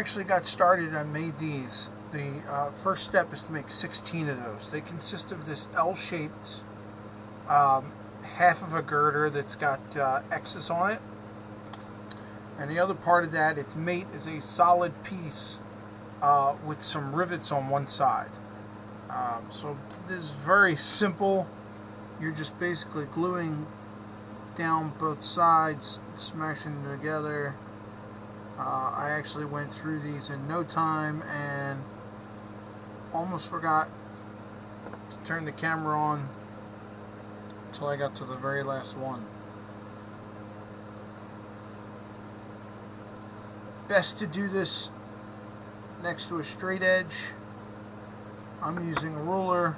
actually got started, I made these. The first step is to make 16 of those. They consist of this L-shaped half of a girder that's got X's on it. And the other part of that, its mate, is a solid piece with some rivets on one side. So this is very simple. You're just basically gluing down both sides, smashing them together. I actually went through these in no time and almost forgot to turn the camera on until I got to the very last one. Best to do this next to a straight edge. I'm using a ruler.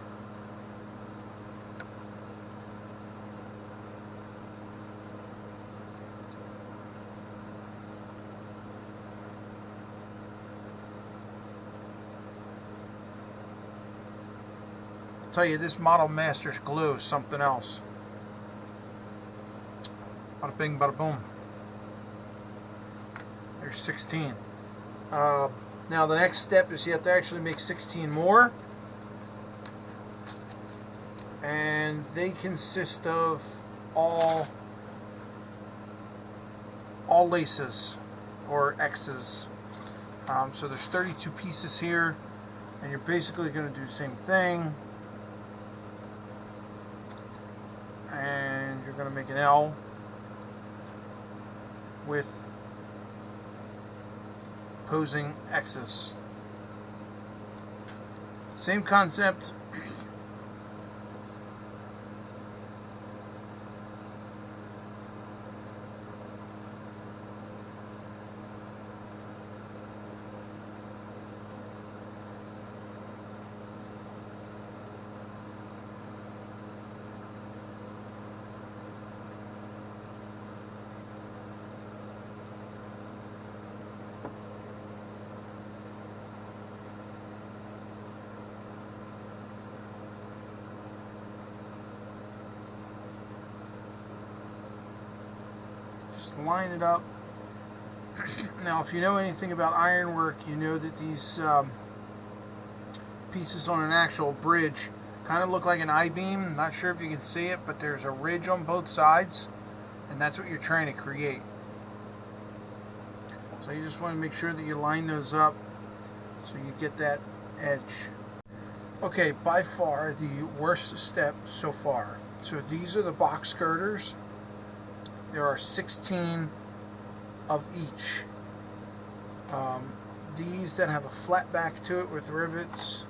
I'll tell you, this Model Master's glue is something else. Bada bing, bada boom. There's 16. Now the next step is you have to actually make 16 more. And they consist of all laces or X's. So there's 32 pieces here, and you're basically going to do the same thing. And you're going to make an L with opposing X's. Same concept. Line it up. Now, if you know anything about ironwork, you know that these pieces on an actual bridge kind of look like an I-beam. Not sure if you can see it, but there's a ridge on both sides, and that's what you're trying to create. So you just want to make sure that you line those up so you get that edge. Okay, by far the worst step so far. So these are the box girders. There are 16 of each. These that have a flat back to it with rivets,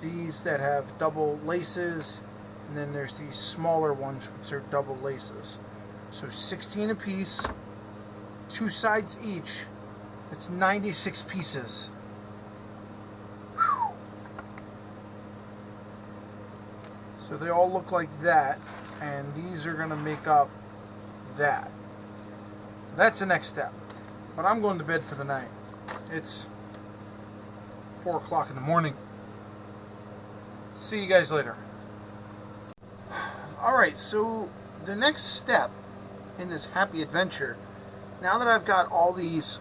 these that have double laces, and then there's these smaller ones which are double laces. So 16 a piece, 2 sides each. It's 96 pieces. Whew. So they all look like that, and these are going to make up that. That's the next step. But I'm going to bed for the night. It's 4 o'clock in the morning. See you guys later. Alright, so the next step in this happy adventure, now that I've got all these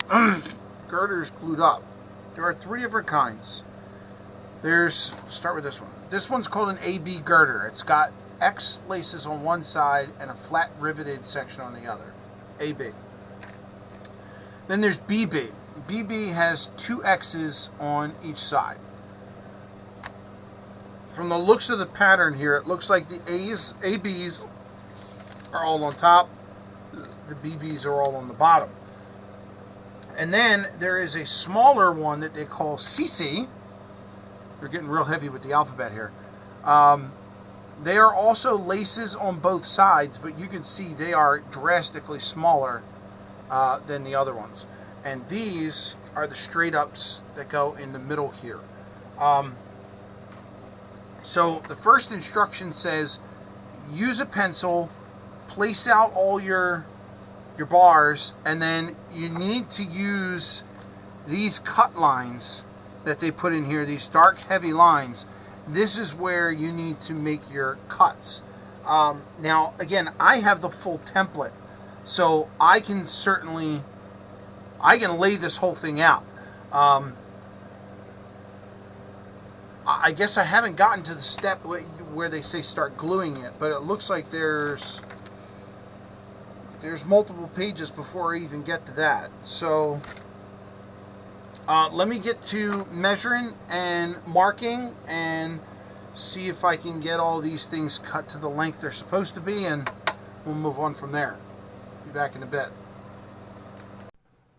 girders glued up, there are 3 different kinds. Start with this one. This one's called an AB girder. It's got X laces on one side and a flat riveted section on the other. AB. Then there's BB. BB has 2 X's on each side. From the looks of the pattern here, it looks like the ABs are all on top, the BBs are all on the bottom. And then there is a smaller one that they call CC. They're getting real heavy with the alphabet here. They are also laces on both sides, but you can see they are drastically smaller than the other ones. And these are the straight ups that go in the middle here. So the first instruction says, use a pencil, place out all your bars, and then you need to use these cut lines that they put in here, these dark heavy lines. This is where you need to make your cuts. Now again, I have the full template, so I can lay this whole thing out. Um, I guess I haven't gotten to the step where they say start gluing it, but it looks like there's multiple pages before I even get to that. So let me get to measuring and marking and see if I can get all these things cut to the length they're supposed to be, and we'll move on from there. Be back in a bit.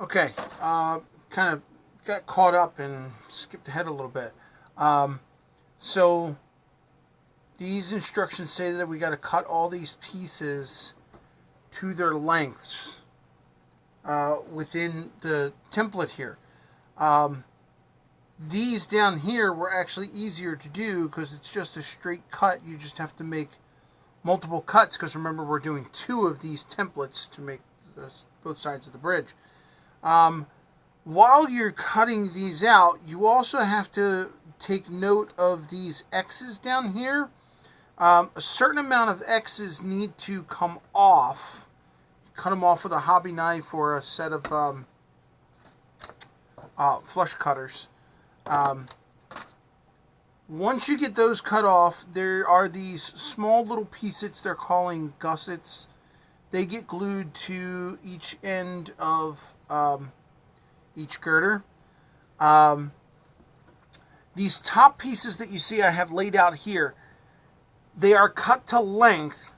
Okay, kind of got caught up and skipped ahead a little bit. So these instructions say that we got to cut all these pieces to their lengths within the template here. These down here were actually easier to do because it's just a straight cut. You just have to make multiple cuts, because remember, we're doing 2 of these templates to make both sides of the bridge. While you're cutting these out, you also have to take note of these X's down here. A certain amount of X's need to come off. Cut them off with a hobby knife or a set of flush cutters. Once you get those cut off, there are these small little pieces they're calling gussets. They get glued to each end of each girder. These top pieces that you see I have laid out here, they are cut to length,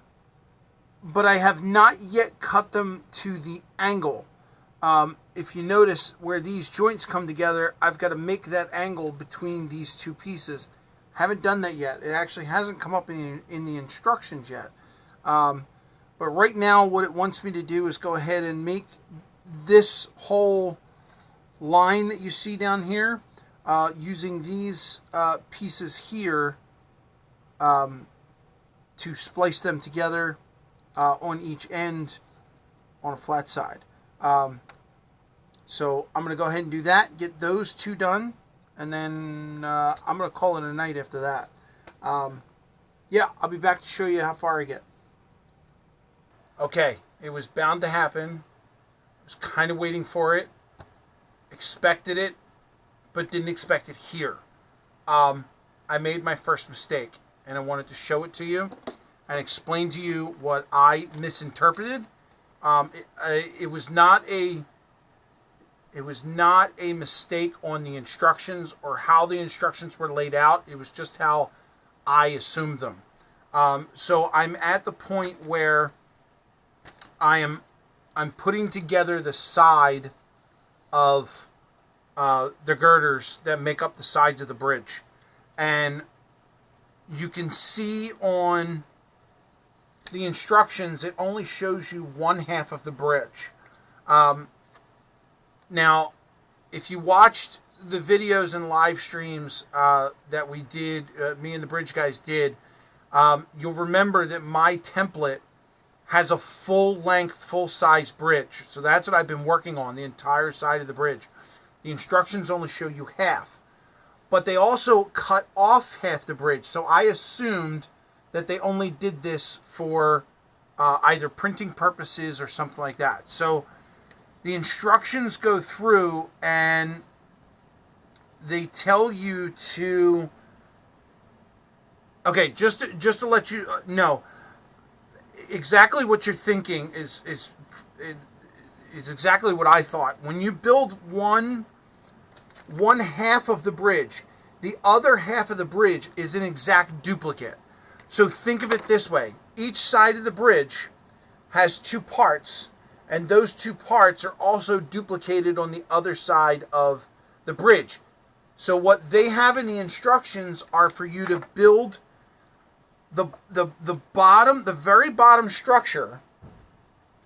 but I have not yet cut them to the angle. If you notice where these joints come together, I've got to make that angle between these 2 pieces. Haven't done that yet. It actually hasn't come up in the instructions yet. But right now what it wants me to do is go ahead and make this whole line that you see down here using these pieces here to splice them together on each end on a flat side. So I'm going to go ahead and do that, get those 2 done, and then I'm going to call it a night after that. Yeah, I'll be back to show you how far I get. Okay, it was bound to happen. I was kind of waiting for it. Expected it, but didn't expect it here. I made my first mistake, and I wanted to show it to you and explain to you what I misinterpreted. It was not a mistake on the instructions or how the instructions were laid out. It was just how I assumed them. So I'm at the point where I'm putting together the side of the girders that make up the sides of the bridge, and you can see on the instructions it only shows you 1/2 of the bridge. Now, if you watched the videos and live streams that we did, me and the bridge guys did, you'll remember that my template has a full-length, full-size bridge. So that's what I've been working on, the entire side of the bridge. The instructions only show you half. But they also cut off half the bridge. So I assumed that they only did this for either printing purposes or something like that. So the instructions go through and they tell you to... Okay, just to let you know, exactly what you're thinking is exactly what I thought. When you build one half of the bridge, the other half of the bridge is an exact duplicate. So think of it this way. Each side of the bridge has 2 parts, and those 2 parts are also duplicated on the other side of the bridge. So what they have in the instructions are for you to build the very bottom structure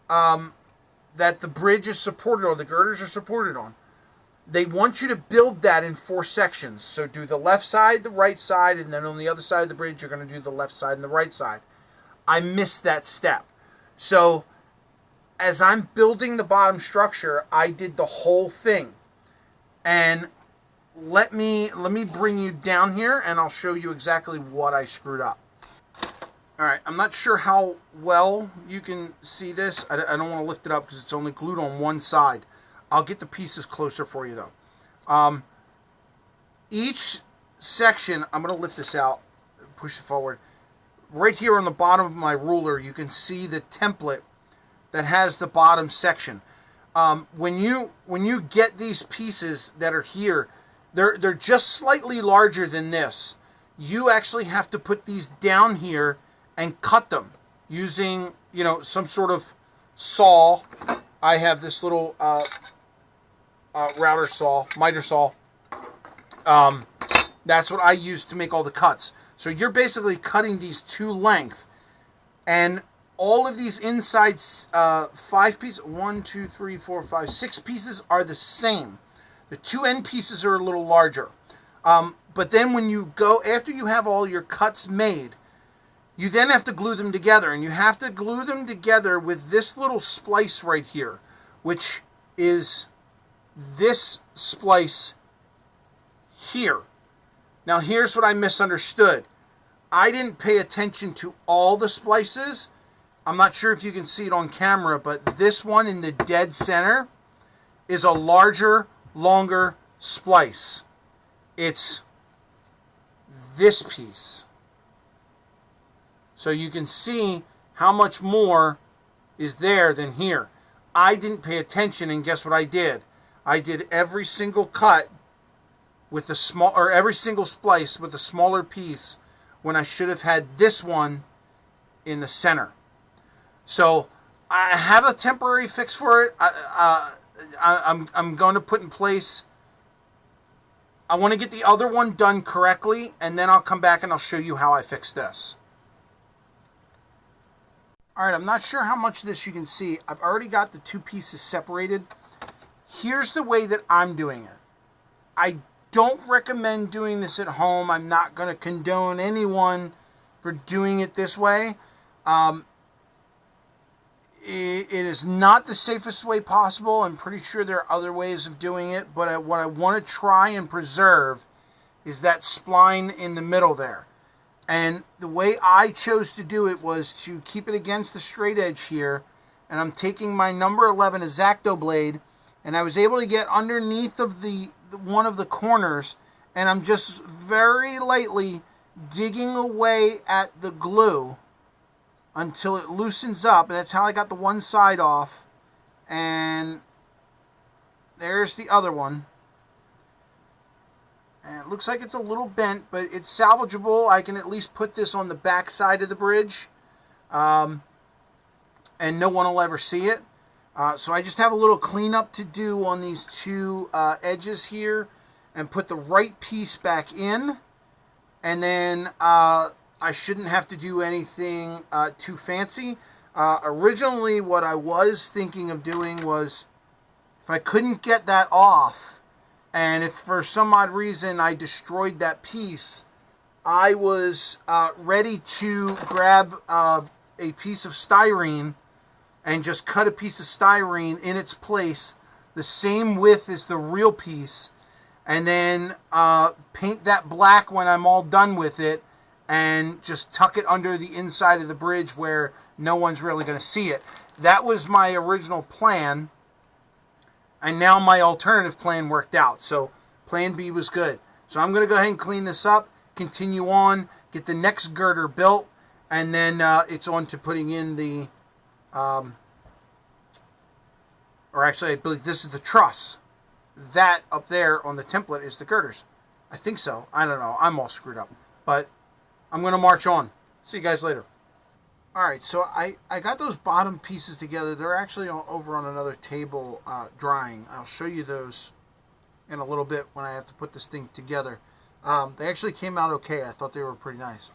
that the bridge is supported on, the girders are supported on. They want you to build that in 4 sections. So do the left side, the right side, and then on the other side of the bridge, you're going to do the left side and the right side. I missed that step. So as I'm building the bottom structure, I did the whole thing. And let me bring you down here, and I'll show you exactly what I screwed up. All right, I'm not sure how well you can see this. I don't want to lift it up because it's only glued on one side. I'll get the pieces closer for you, though. Each section, I'm going to lift this out, push it forward. Right here on the bottom of my ruler, you can see the template that has the bottom section. When you get these pieces that are here, they're just slightly larger than this. You actually have to put these down here and cut them using, you know, some sort of saw. I have this little router saw, miter saw. That's what I use to make all the cuts. So you're basically cutting these to length, and all of these inside 5 pieces, 1, 2, 3, 4, 5, 6 pieces are the same. The 2 end pieces are a little larger. But then when you go, after you have all your cuts made, you then have to glue them together. And you have to glue them together with this little splice right here, which is this splice here. Now here's what I misunderstood. I didn't pay attention to all the splices. I'm not sure if you can see it on camera, but this one in the dead center is a larger, longer splice. It's this piece. So you can see how much more is there than here. I didn't pay attention, and guess what I did? I did every single cut with the small, or every single splice with a smaller piece, when I should have had this one in the center. So I have a temporary fix for it. I'm going to put in place. I want to get the other one done correctly, and then I'll come back and I'll show you how I fix this. Alright, I'm not sure how much of this you can see. I've already got the 2 pieces separated. Here's the way that I'm doing it. I don't recommend doing this at home. I'm not going to condone anyone for doing it this way. It is not the safest way possible. I'm pretty sure there are other ways of doing it, but what I want to try and preserve is that spline in the middle there. And the way I chose to do it was to keep it against the straight edge here, and I'm taking my number 11 X-Acto blade, and I was able to get underneath of the one of the corners, and I'm just very lightly digging away at the glue until it loosens up, and that's how I got the one side off. And there's the other one. And it looks like it's a little bent, but it's salvageable. I can at least put this on the back side of the bridge, and no one will ever see it. So I just have a little cleanup to do on these 2 edges here, and put the right piece back in, and then I shouldn't have to do anything too fancy. Originally what I was thinking of doing was, if I couldn't get that off, and if for some odd reason I destroyed that piece, I was ready to grab a piece of styrene and just cut a piece of styrene in its place, the same width as the real piece, and then paint that black when I'm all done with it, and just tuck it under the inside of the bridge where no one's really going to see it. That was my original plan, and now my alternative plan worked out. So plan B was good. So I'm going to go ahead and clean this up, continue on, get the next girder built, and then it's on to putting in the, or actually I believe this is the truss. That up there on the template is the girders. I think so. I don't know. I'm all screwed up. But I'm going to march on. See you guys later. Alright, so I got those bottom pieces together. They're actually over on another table drying. I'll show you those in a little bit when I have to put this thing together. They actually came out okay. I thought they were pretty nice.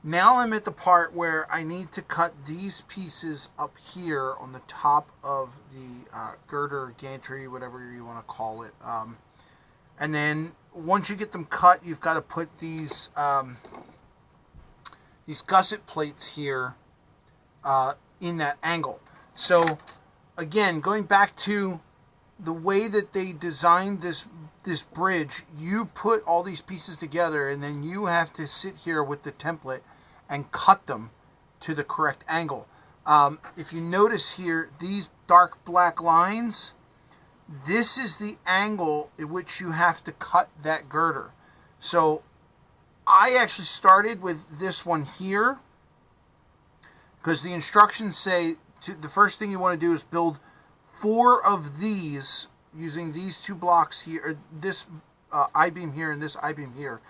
Now I'm at the part where I need to cut these pieces up here on the top of the girder, gantry, whatever you want to call it. And then once you get them cut, you've got to put these gusset plates here in that angle. So again, going back to the way that they designed this bridge, you put all these pieces together, and then you have to sit here with the template and cut them to the correct angle. If you notice here, these dark black lines, this is the angle at which you have to cut that girder. So I actually started with this one here because the instructions say the first thing you want to do is build 4 of these using these 2 blocks here, or this I-beam here and this I-beam here.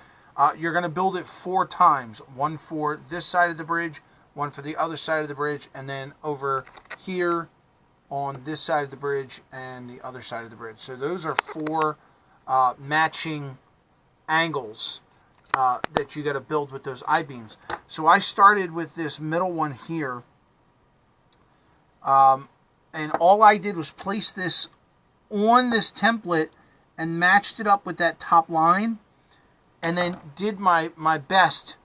You're going to build it 4 times. 1 for this side of the bridge, 1 for the other side of the bridge, and then over here on this side of the bridge and the other side of the bridge. So those are 4 matching angles that you got to build with those I-beams. So I started with this middle one here, and all I did was place this on this template and matched it up with that top line, and then did my best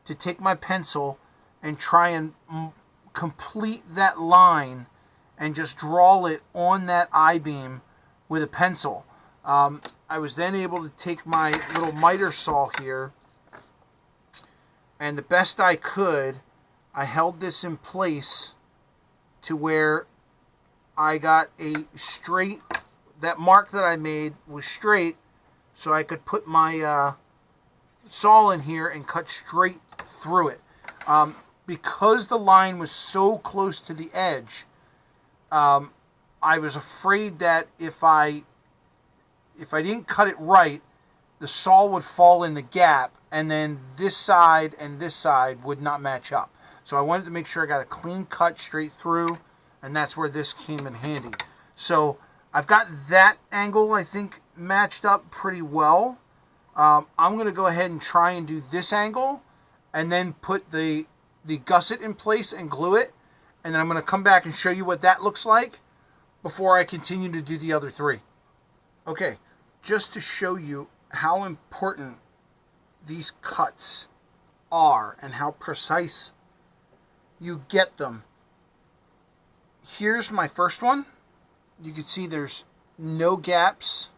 to take my pencil and try and complete that line and just draw it on that I-beam with a pencil. I was then able to take my little miter saw here, and the best I could, I held this in place to where I got a straight, that mark that I made was straight, so I could put my saw in here and cut straight through it. Because the line was so close to the edge, I was afraid that if I didn't cut it right, the saw would fall in the gap, and then this side and this side would not match up. So I wanted to make sure I got a clean cut straight through, and that's where this came in handy. So I've got that angle, I think, matched up pretty well. I'm going to go ahead and try and do this angle, and then put the gusset in place and glue it, and then I'm going to come back and show you what that looks like before I continue to do the other 3. Okay, just to show you how important these cuts are and how precise you get them. Here's my first one. You can see there's no gaps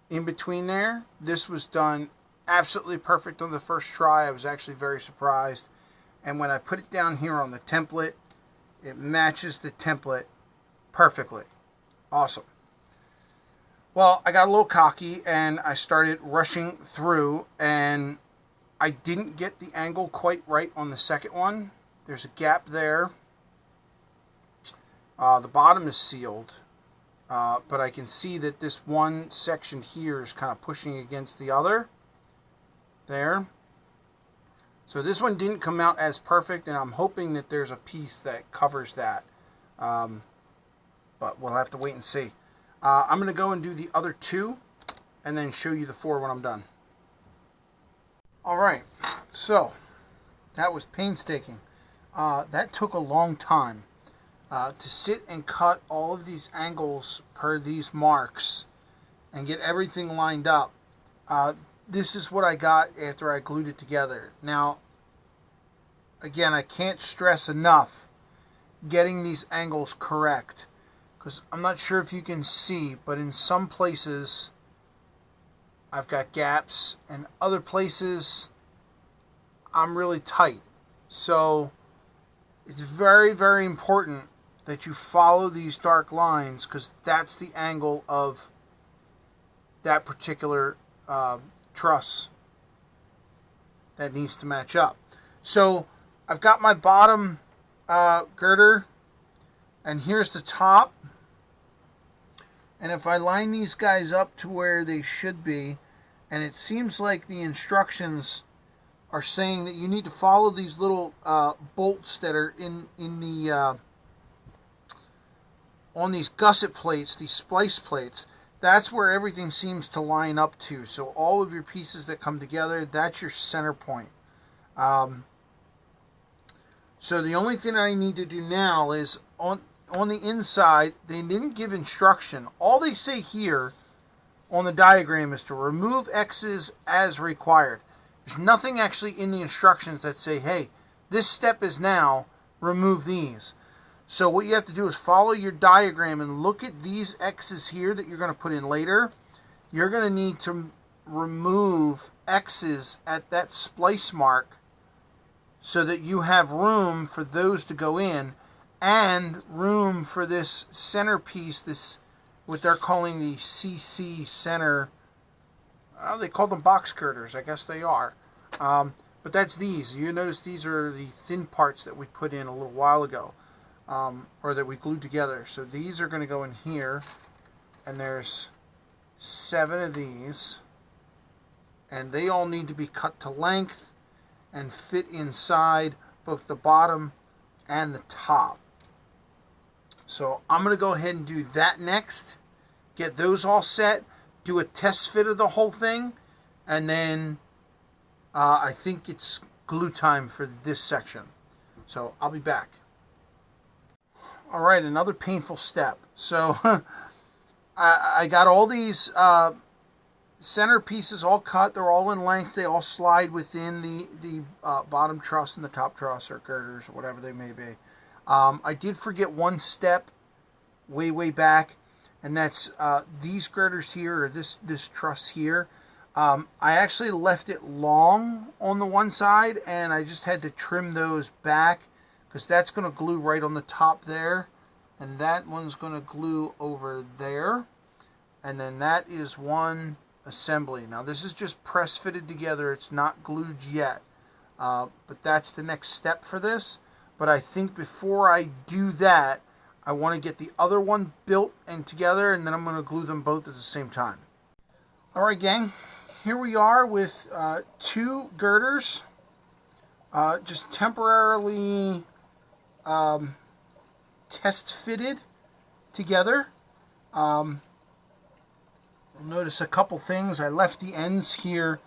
in between there. This was done absolutely perfect on the first try. I was actually very surprised. And when I put it down here on the template, it matches the template perfectly. Awesome. Well, I got a little cocky and I started rushing through, and I didn't get the angle quite right on the second one. There's a gap there. The bottom is sealed, but I can see that this one section here is kind of pushing against the other. There. So this one didn't come out as perfect, and I'm hoping that there's a piece that covers that. But we'll have to wait and see. I'm going to go and do the other 2 and then show you the 4 when I'm done. Alright, so that was painstaking. That took a long time to sit and cut all of these angles per these marks and get everything lined up. This is what I got after I glued it together. Now, again, I can't stress enough getting these angles correct, because I'm not sure if you can see, but in some places I've got gaps, and other places I'm really tight. So it's very, very important that you follow these dark lines, because that's the angle of that particular truss that needs to match up. So I've got my bottom girder, and here's the top. And if I line these guys up to where they should be, and it seems like the instructions are saying that you need to follow these little bolts that are in the on these gusset plates, these splice plates. That's where everything seems to line up to. So all of your pieces that come together, that's your center point. So the only thing I need to do now is on the inside, they didn't give instruction. All they say here on the diagram is to remove X's as required. There's nothing actually in the instructions that say, hey, this step is now, remove these. So what you have to do is follow your diagram and look at these X's here that you're going to put in later. You're going to need to remove X's at that splice mark so that you have room for those to go in. and room for this centerpiece, this what they're calling the CC center. They call them box girders. I guess they are. But that's these. You notice these are the thin parts that we put in a little while ago, or that we glued together. So these are going to go in here, and there's 7 of these, and they all need to be cut to length and fit inside both the bottom and the top. So I'm going to go ahead and do that next, get those all set, do a test fit of the whole thing, and then I think it's glue time for this section. So I'll be back. All right, another painful step. So I got all these center pieces all cut. They're all in length. They all slide within the bottom truss and the top truss, or girders, or whatever they may be. I did forget one step way back, and that's these girders here, or this truss here. I actually left it long on the one side, and I just had to trim those back, because that's going to glue right on the top there, and that one's going to glue over there, and then that is one assembly. Now this is just press fitted together, it's not glued yet, but that's the next step for this. But I think before I do that, I want to get the other one built and together, and then I'm going to glue them both at the same time. Alright gang, here we are with 2 girders, just temporarily test fitted together. Notice a couple things. I left the ends here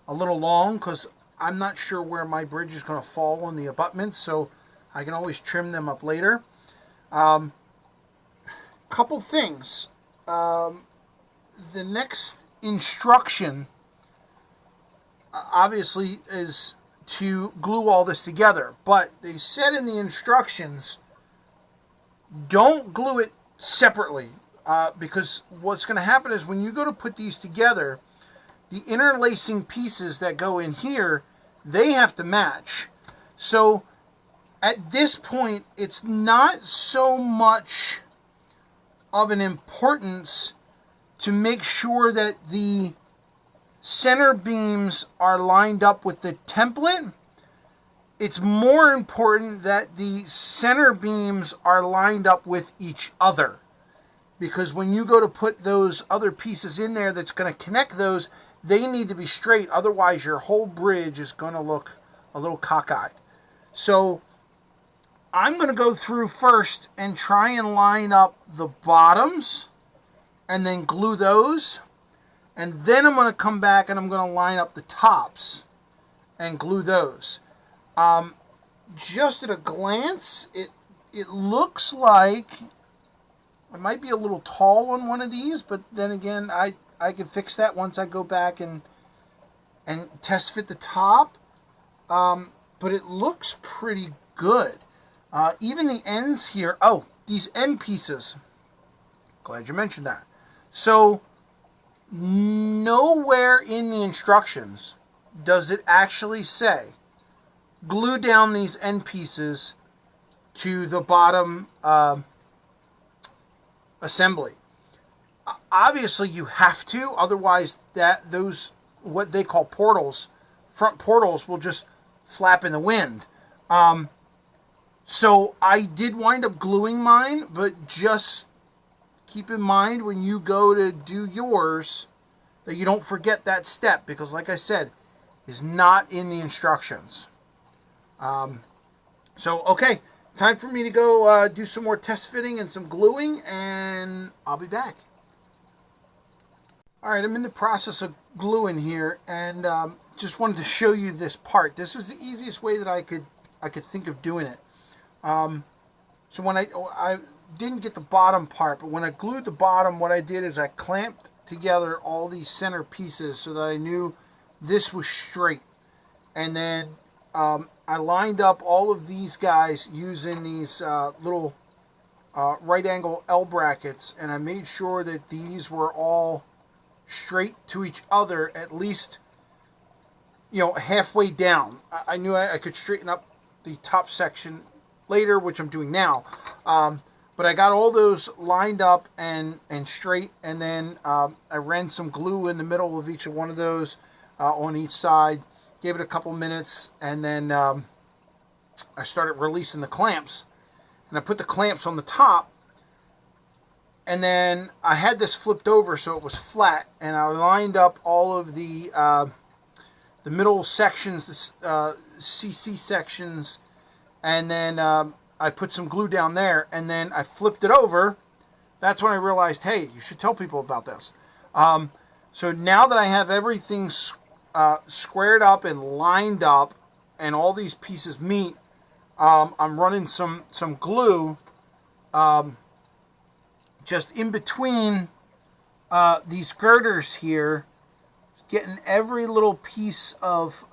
a little long because I'm not sure where my bridge is going to fall on the abutments, so I can always trim them up later. Couple things. The next instruction obviously is to glue all this together, but they said in the instructions don't glue it separately, because what's going to happen is when you go to put these together, the interlacing pieces that go in here, they have to match. So at this point, it's not so much of an importance to make sure that the center beams are lined up with the template. It's more important that the center beams are lined up with each other, because when you go to put those other pieces in there that's going to connect those, they need to be straight. Otherwise, your whole bridge is going to look a little cockeyed. So I'm going to go through first and try and line up the bottoms and then glue those. And then I'm going to come back and I'm going to line up the tops and glue those. Just at a glance, it looks like it might be a little tall on one of these, but then again, I can fix that once I go back and test fit the top. But it looks pretty good. Even the ends here. Oh, these end pieces. Glad you mentioned that. So nowhere in the instructions does it actually say glue down these end pieces to the bottom assembly. Obviously you have to, otherwise those what they call portals, front portals, will just flap in the wind. So I did wind up gluing mine, but just keep in mind when you go to do yours that you don't forget that step, because like I said, is not in the instructions. So okay, time for me to go do some more test fitting and some gluing, and I'll be back. Alright, I'm in the process of gluing here, and just wanted to show you this part. This was the easiest way that I could think of doing it. So when I didn't get the bottom part, but when I glued the bottom, what I did is I clamped together all these center pieces so that I knew this was straight. And then I lined up all of these guys using these little right angle L brackets, and I made sure that these were all straight to each other, at least, you know, halfway down. I knew I could straighten up the top section later, which I'm doing now. But I got all those lined up and straight, and then I ran some glue in the middle of each one of those on each side, gave it a couple minutes, and then I started releasing the clamps. And I put the clamps on the top, and then I had this flipped over so it was flat, and I lined up all of the middle sections, the CC sections, and then I put some glue down there, and then I flipped it over. That's when I realized, hey, you should tell people about this. So now that I have everything squared up and lined up, and all these pieces meet, I'm running some glue just in between these girders here, getting every little piece of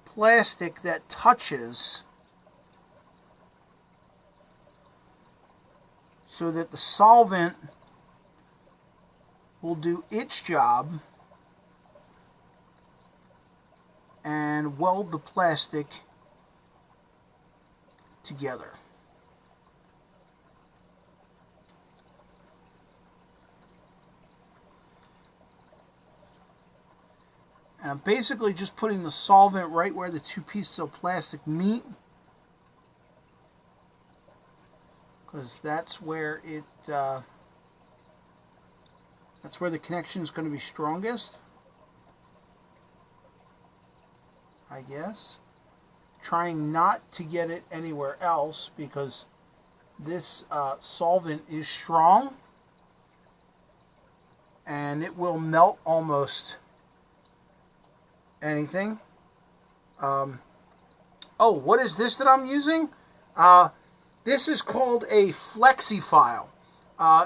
plastic that touches, so that the solvent will do its job and weld the plastic together. And I'm basically just putting the solvent right where the two pieces of plastic meet, because that's where the connection is going to be strongest, I guess. Trying not to get it anywhere else, because this solvent is strong and it will melt almost anything. Oh, what is this that I'm using? This is called a Flexi File.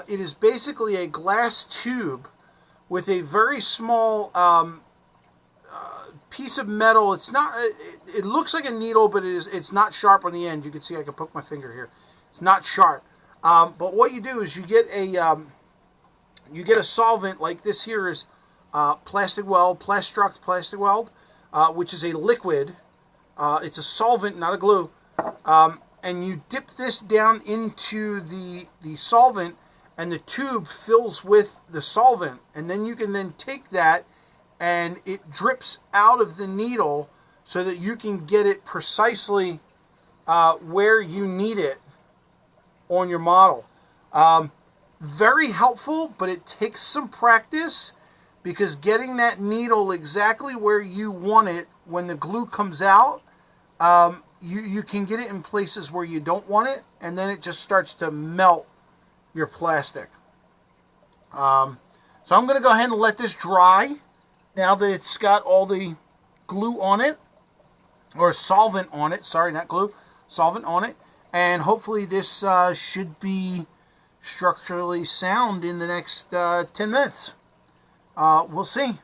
It is basically a glass tube with a very small piece of metal. It's not. It looks like a needle, but it's not sharp on the end. You can see I can poke my finger here. It's not sharp. But what you do is you get a solvent like this. Here is plastic weld, Plastrux plastic weld, which is a liquid. It's a solvent, not a glue. And you dip this down into the solvent, and the tube fills with the solvent, and then you can then take that, and it drips out of the needle so that you can get it precisely where you need it on your model. Very helpful, but it takes some practice, because getting that needle exactly where you want it when the glue comes out, you can get it in places where you don't want it, and then it just starts to melt your plastic. So I'm going to go ahead and let this dry now that it's got all the glue on it, or solvent on it. Sorry, not glue, solvent on it. And hopefully this should be structurally sound in the next 10 minutes. We'll see.